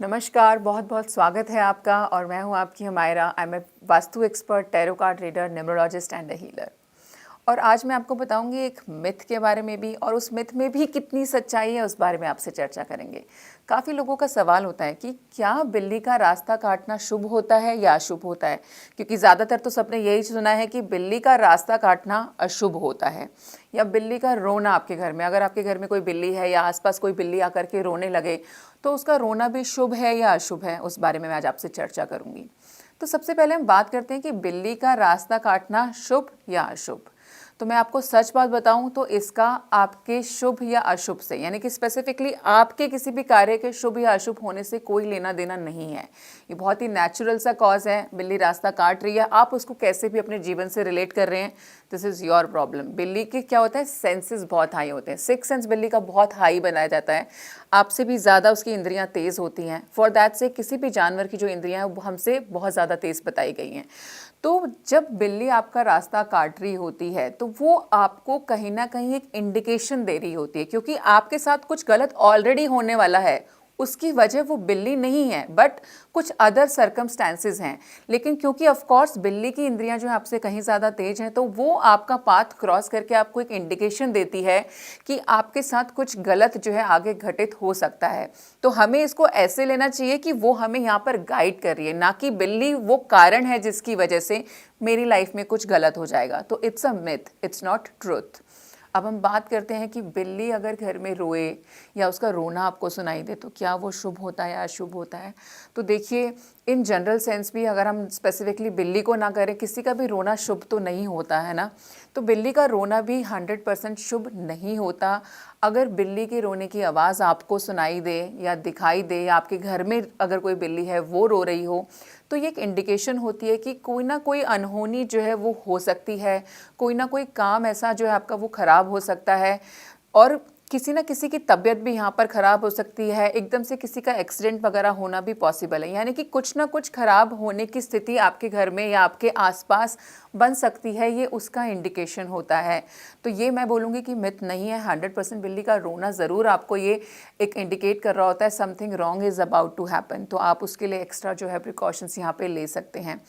नमस्कार, बहुत बहुत स्वागत है आपका और मैं हूं आपकी Humaira. I am a vastu expert, tarot card reader, numerologist and a healer. और आज मैं आपको बताऊंगी एक मिथ के बारे में भी, और उस मिथ में भी कितनी सच्चाई है उस बारे में आपसे चर्चा करेंगे। काफ़ी लोगों का सवाल होता है कि क्या बिल्ली का रास्ता काटना शुभ होता है या अशुभ होता है, क्योंकि ज़्यादातर तो सबने यही सुना है कि बिल्ली का रास्ता काटना अशुभ होता है, या बिल्ली का रोना आपके घर में, अगर आपके घर में कोई बिल्ली है या आसपास कोई बिल्ली आकर के रोने लगे तो उसका रोना भी शुभ है या अशुभ है, उस बारे में मैं आज आपसे चर्चा करूंगी। तो सबसे पहले हम बात करते हैं कि बिल्ली का रास्ता काटना शुभ या अशुभ। तो मैं आपको सच बात बताऊं तो इसका आपके शुभ या अशुभ से, यानी कि स्पेसिफिकली आपके किसी भी कार्य के शुभ या अशुभ होने से कोई लेना देना नहीं है। ये बहुत ही नेचुरल सा कॉज है। बिल्ली रास्ता काट रही है, आप उसको कैसे भी अपने जीवन से रिलेट कर रहे हैं, दिस इज़ योर प्रॉब्लम। बिल्ली के क्या होता है, सेंसेस बहुत हाई होते हैं। सिक्स सेंस बिल्ली का बहुत हाई बनाया जाता है, आपसे भी ज़्यादा उसकी इंद्रियां तेज़ होती हैं। फॉर दैट से किसी भी जानवर की जो इंद्रियां हैं वो हमसे बहुत ज़्यादा तेज़ बताई गई हैं। तो जब बिल्ली आपका रास्ता काट रही होती है तो वो आपको कहीं ना कहीं एक इंडिकेशन दे रही होती है, क्योंकि आपके साथ कुछ गलत ऑलरेडी होने वाला है। उसकी वजह वो बिल्ली नहीं है, बट कुछ अदर सर्कमस्टेंसेस हैं। लेकिन क्योंकि ऑफ कोर्स बिल्ली की इंद्रियां जो है आपसे कहीं ज़्यादा तेज हैं, तो वो आपका पाथ क्रॉस करके आपको एक इंडिकेशन देती है कि आपके साथ कुछ गलत जो है आगे घटित हो सकता है। तो हमें इसको ऐसे लेना चाहिए कि वो हमें यहाँ पर गाइड कर रही है, ना कि बिल्ली वो कारण है जिसकी वजह से मेरी लाइफ में कुछ गलत हो जाएगा। तो it's a myth, it's not truth. अब हम बात करते हैं कि बिल्ली अगर घर में रोए या उसका रोना आपको सुनाई दे तो क्या वो शुभ होता है या अशुभ होता है। तो देखिए, इन जनरल सेंस भी अगर हम स्पेसिफिकली बिल्ली को ना करें, किसी का भी रोना शुभ तो नहीं होता है ना। तो बिल्ली का रोना भी 100% शुभ नहीं होता। अगर बिल्ली के रोने की आवाज़ आपको सुनाई दे या दिखाई दे, या आपके घर में अगर कोई बिल्ली है वो रो रही हो, तो ये एक इंडिकेशन होती है कि कोई ना कोई अनहोनी जो है वो हो सकती है, कोई ना कोई काम ऐसा जो है आपका वो ख़राब हो सकता है, और किसी ना किसी की तबीयत भी यहाँ पर ख़राब हो सकती है। एकदम से किसी का एक्सीडेंट वगैरह होना भी पॉसिबल है, यानी कि कुछ ना कुछ ख़राब होने की स्थिति आपके घर में या आपके आसपास बन सकती है, ये उसका इंडिकेशन होता है। तो ये मैं बोलूँगी कि मिथ नहीं है। 100% बिल्ली का रोना ज़रूर आपको ये एक इंडिकेट कर रहा होता है something wrong is about to happen. तो आप उसके लिए एक्स्ट्रा जो है प्रिकॉशंस यहाँ पे ले सकते हैं।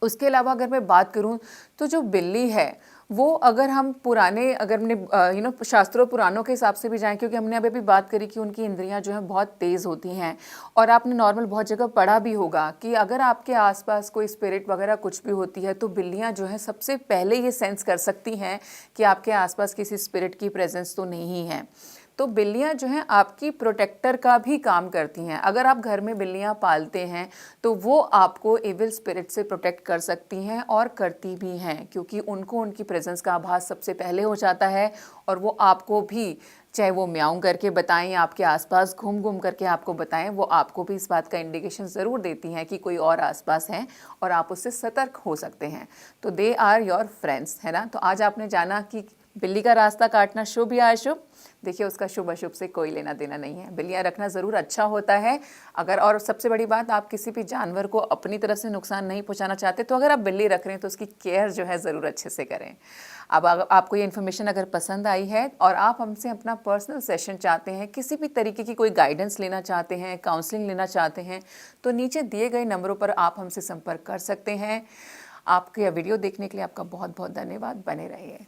उसके अलावा अगर मैं बात करूं तो जो बिल्ली है वो, अगर हम पुराने, अगर हमने शास्त्रों पुराणों के हिसाब से भी जाएं, क्योंकि हमने अभी भी बात करी कि उनकी इंद्रियां जो हैं बहुत तेज़ होती हैं, और आपने नॉर्मल बहुत जगह पढ़ा भी होगा कि अगर आपके आसपास कोई स्पिरिट वगैरह कुछ भी होती है तो बिल्लियां जो हैं सबसे पहले ये सेंस कर सकती हैं कि आपके आसपास किसी स्पिरिट की प्रेजेंस तो नहीं है। तो बिल्लियाँ जो हैं आपकी प्रोटेक्टर का भी काम करती हैं। अगर आप घर में बिल्लियाँ पालते हैं तो वो आपको इविल स्पिरिट से प्रोटेक्ट कर सकती हैं, और करती भी हैं, क्योंकि उनको उनकी प्रेजेंस का आभास सबसे पहले हो जाता है। और वो आपको भी, चाहे वो म्याऊं करके बताएं या आपके आसपास घूम घूम करके आपको बताएं, वो आपको भी इस बात का इंडिकेशन ज़रूर देती हैं कि कोई और आसपास है और आप उससे सतर्क हो सकते हैं। तो दे आर योर फ्रेंड्स, है ना। तो आज आपने जाना कि बिल्ली का रास्ता काटना शुभ या अशुभ। देखिए, उसका शुभ अशुभ से कोई लेना देना नहीं है। बिल्लियाँ रखना ज़रूर अच्छा होता है अगर, और सबसे बड़ी बात, आप किसी भी जानवर को अपनी तरफ से नुकसान नहीं पहुंचाना चाहते, तो अगर आप बिल्ली रख रहे हैं तो उसकी केयर जो है ज़रूर अच्छे से करें। अब आपको ये इन्फॉर्मेशन अगर पसंद आई है और आप हमसे अपना पर्सनल सेशन चाहते हैं, किसी भी तरीके की कोई गाइडेंस लेना चाहते हैं, काउंसलिंग लेना चाहते हैं, तो नीचे दिए गए नंबरों पर आप हमसे संपर्क कर सकते हैं। आपके वीडियो देखने के लिए आपका बहुत बहुत धन्यवाद। बने रहिए।